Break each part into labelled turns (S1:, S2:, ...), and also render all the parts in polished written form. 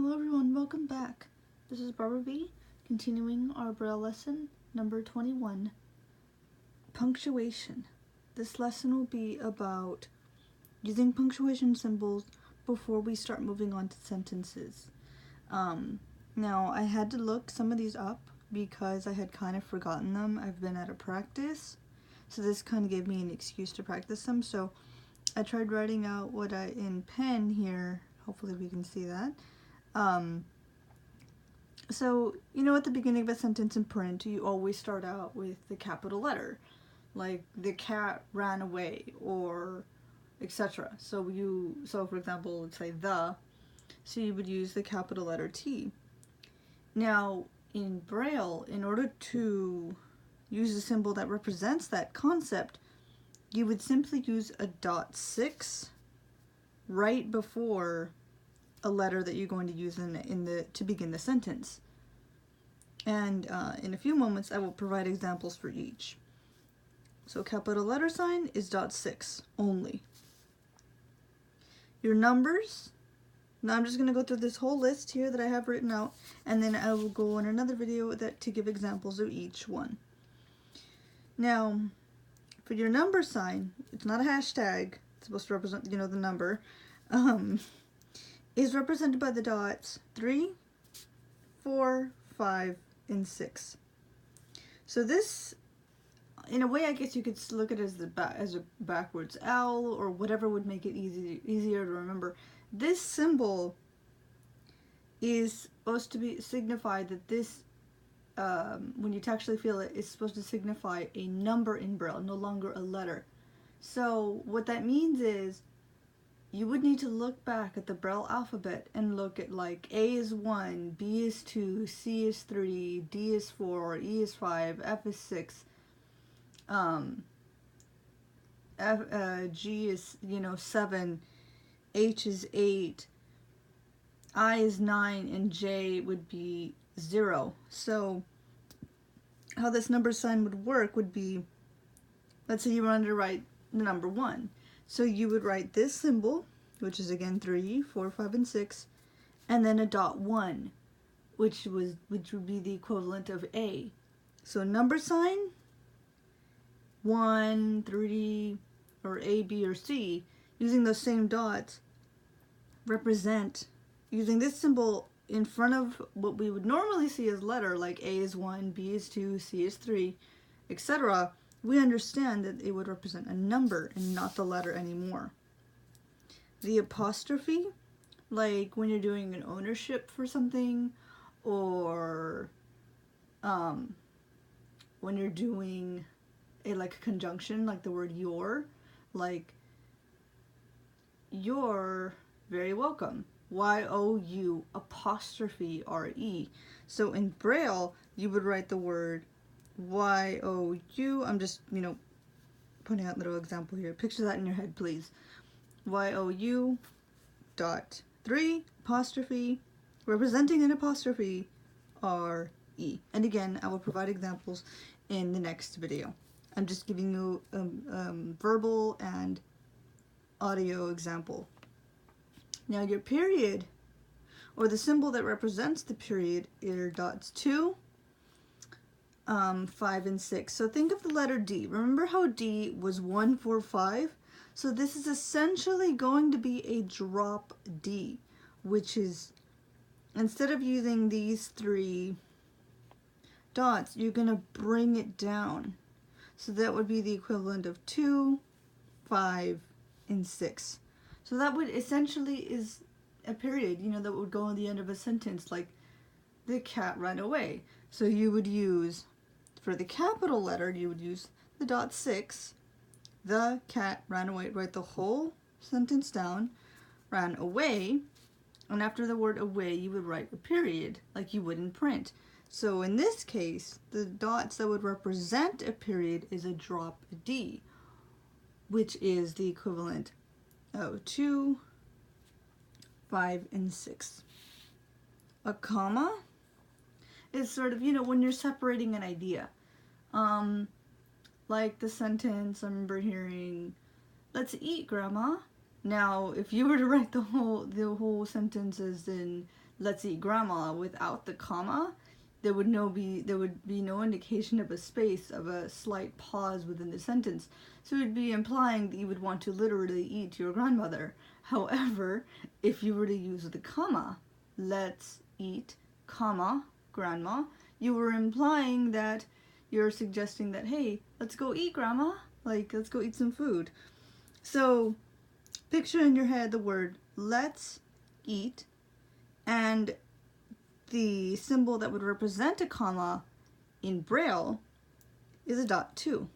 S1: Hello everyone, welcome back. This is Barbara B, continuing our Braille lesson number 21, punctuation. This lesson will be about using punctuation symbols before we start moving on to sentences. Now, I had to look some of these up because I had kind of forgotten them. I've been out of practice, so this kind of gave me an excuse to practice them. So I tried writing out what I in pen here. Hopefully we can see that. So, at the beginning of a sentence in print, you always start out with the capital letter, like the cat ran away, or etc. So for example, let's say the, so you would use the capital letter T. Now, in Braille, in order to use a symbol that represents that concept, you would simply use a .6 right before a letter that you're going to use to begin the sentence. And in a few moments, I will provide examples for each. So capital letter sign is .6 only. Your numbers. Now I'm just going to go through this whole list here that I have written out, and then I will go in another video to give examples of each one. Now, for your number sign, it's not a hashtag. It's supposed to represent, the number. Is represented by the dots 3, 4, 5, and 6. So this, in a way, I guess you could look at it as a backwards L, or whatever would make it easier to remember. This symbol is supposed to signify that this, when you actually feel it, is supposed to signify a number in Braille, no longer a letter. So what that means is, you would need to look back at the Braille alphabet and look at like A is 1, B is 2, C is 3, D is 4, E is 5, F is 6, G is 7, H is 8, I is 9, and J would be 0. So how this number sign would work would be, let's say you wanted to write the number 1. So you would write this symbol, which is again 3, 4, 5, and 6, and then a .1, which would be the equivalent of A. So number sign, 1, 3, or A, B, or C, using those same dots, represent, using this symbol in front of what we would normally see as letter, like A is 1, B is 2, C is 3, etc., we understand that it would represent a number and not the letter anymore. The apostrophe, like when you're doing an ownership for something, or when you're doing a conjunction, like the word your, like you're very welcome. Y-O-U apostrophe R-E. So in Braille, you would write the word Y-O-U, I'm just, putting out a little example here. Picture that in your head, please. Y-O-U dot 3 apostrophe, representing an apostrophe, R-E. And again, I will provide examples in the next video. I'm just giving you verbal and audio example. Now your period, or the symbol that represents the period, are dots 2, 5, and 6. So think of the letter D. Remember how D was 1, 4, 5? So this is essentially going to be a drop D, which is, instead of using these 3 dots, you're going to bring it down. So that would be the equivalent of 2, 5, and 6. So that would essentially is a period, that would go on the end of a sentence, like the cat ran away. So you would use, for the capital letter, you would use the .6, the cat ran away, write the whole sentence down, ran away, and after the word away, you would write a period, like you would in print. So in this case, the dots that would represent a period is a drop D, which is the equivalent of 2, 5, and 6. A comma is sort of, when you're separating an idea. Like the sentence I remember hearing, "Let's eat, Grandma." Now, if you were to write the whole sentence as in let's eat grandma without the comma, there would be no indication of a space, of a slight pause within the sentence. So it would be implying that you would want to literally eat your grandmother. However, if you were to use the comma, let's eat, comma, grandma, you were implying that you're suggesting that, hey, let's go eat, grandma. Like, let's go eat some food. So picture in your head the word let's eat, and the symbol that would represent a comma in Braille is a dot 2.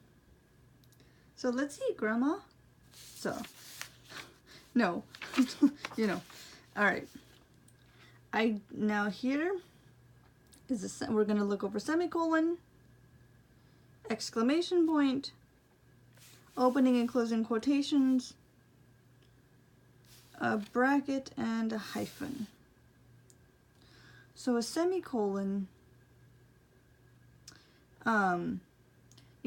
S1: So let's eat, grandma. So, no, you know. All right. Now here is we're going to look over semicolon, exclamation point, opening and closing quotations, a bracket, and a hyphen. So a semicolon, you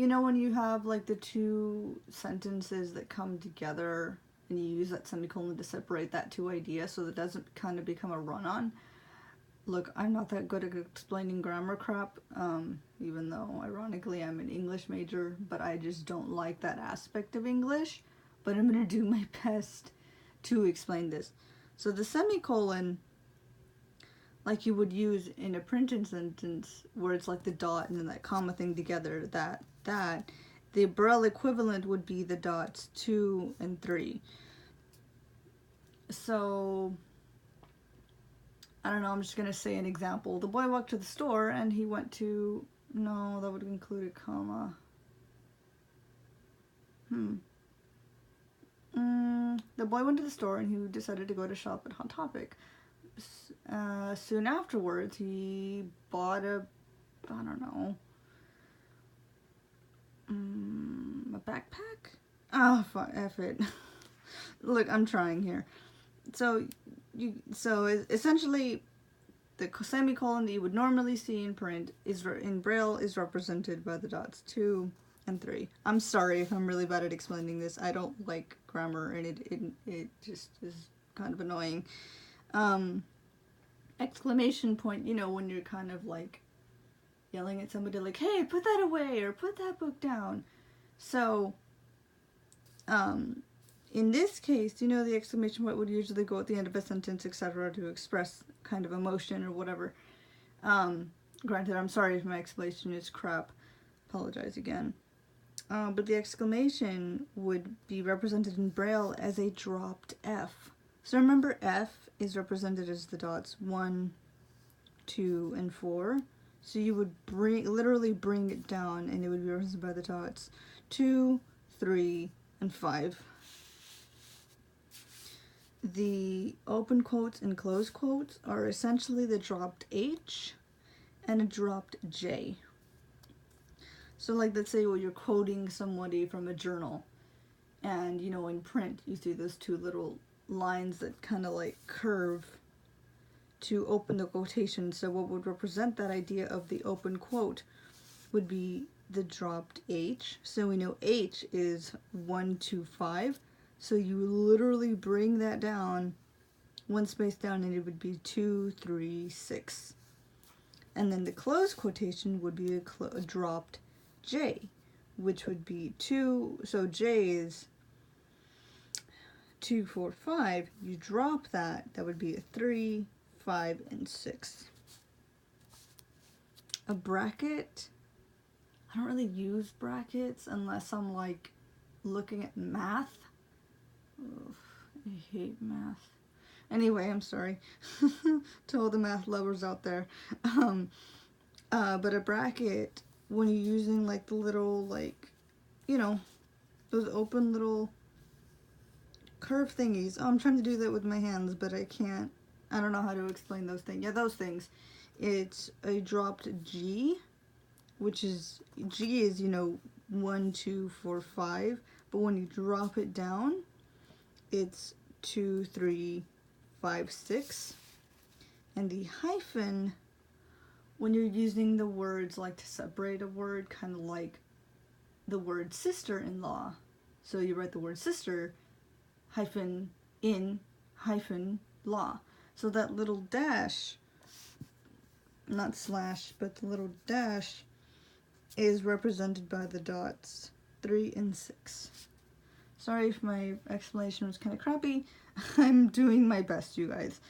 S1: know when you have like the two sentences that come together and you use that semicolon to separate that two ideas so that it doesn't kind of become a run-on? Look, I'm not that good at explaining grammar crap, even though ironically I'm an English major, but I just don't like that aspect of English. But I'm going to do my best to explain this. So the semicolon, like you would use in a printed sentence where it's like the dot and then that comma thing together, the Braille equivalent would be the dots 2 and 3. So, I don't know, I'm just going to say an example. The boy walked to the store and he went to, no, that would include a comma. The boy went to the store and he decided to go to shop at Hot Topic. Soon afterwards, he bought a backpack? Oh, fuck, F it. Look, I'm trying here. So essentially, the semicolon that you would normally see in print in Braille is represented by the dots 2 and 3. I'm sorry if I'm really bad at explaining this. I don't like grammar, and it just is kind of annoying. Exclamation point, you know, when you're kind of like yelling at somebody like, hey, put that away, or put that book down. So, in this case, you know, the exclamation point would usually go at the end of a sentence, etc., to express kind of emotion or whatever. Granted, I'm sorry if my explanation is crap. Apologize again. But the exclamation would be represented in Braille as a dropped F. So remember, F is represented as the dots 1, 2, and 4. So you would literally bring it down, and it would be represented by the dots 2, 3, and 5. The open quotes and close quotes are essentially the dropped H and a dropped J. So like, let's say you're quoting somebody from a journal, and you know, in print you see those two little lines that kind of like curve to open the quotation. So what would represent that idea of the open quote would be the dropped H. So we know H is 1, 2, 5. So you literally bring that down one space down, and it would be 2, 3, 6. And then the close quotation would be a dropped J, which would be 2. So J is 2, 4, 5. You drop that. That would be a 3, 5, and 6. A bracket. I don't really use brackets unless I'm like looking at math. Oof, I hate math. Anyway, I'm sorry to all the math lovers out there. But a bracket, when you're using like the little, like, you know, those open little curve thingies. Oh, I'm trying to do that with my hands, but I can't. I don't know how to explain those things. Yeah, those things. It's a dropped G, which is, G is, you know, 1, 2, 4, 5. But when you drop it down, it's 2, 3, 5, 6. And the hyphen, when you're using the words like to separate a word, kind of like the word sister-in-law. So you write the word sister, hyphen in, hyphen law. So that little dash, not slash, but the little dash is represented by the dots 3 and 6. Sorry if my explanation was kind of crappy. I'm doing my best, you guys.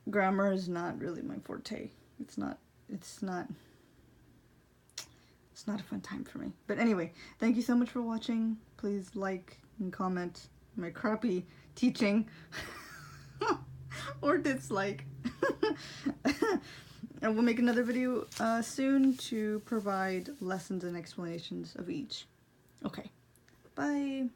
S1: Grammar is not really my forte. It's not a fun time for me. But anyway, thank you so much for watching. Please like and comment my crappy teaching or dislike. And we'll make another video soon to provide lessons and explanations of each. Okay, bye.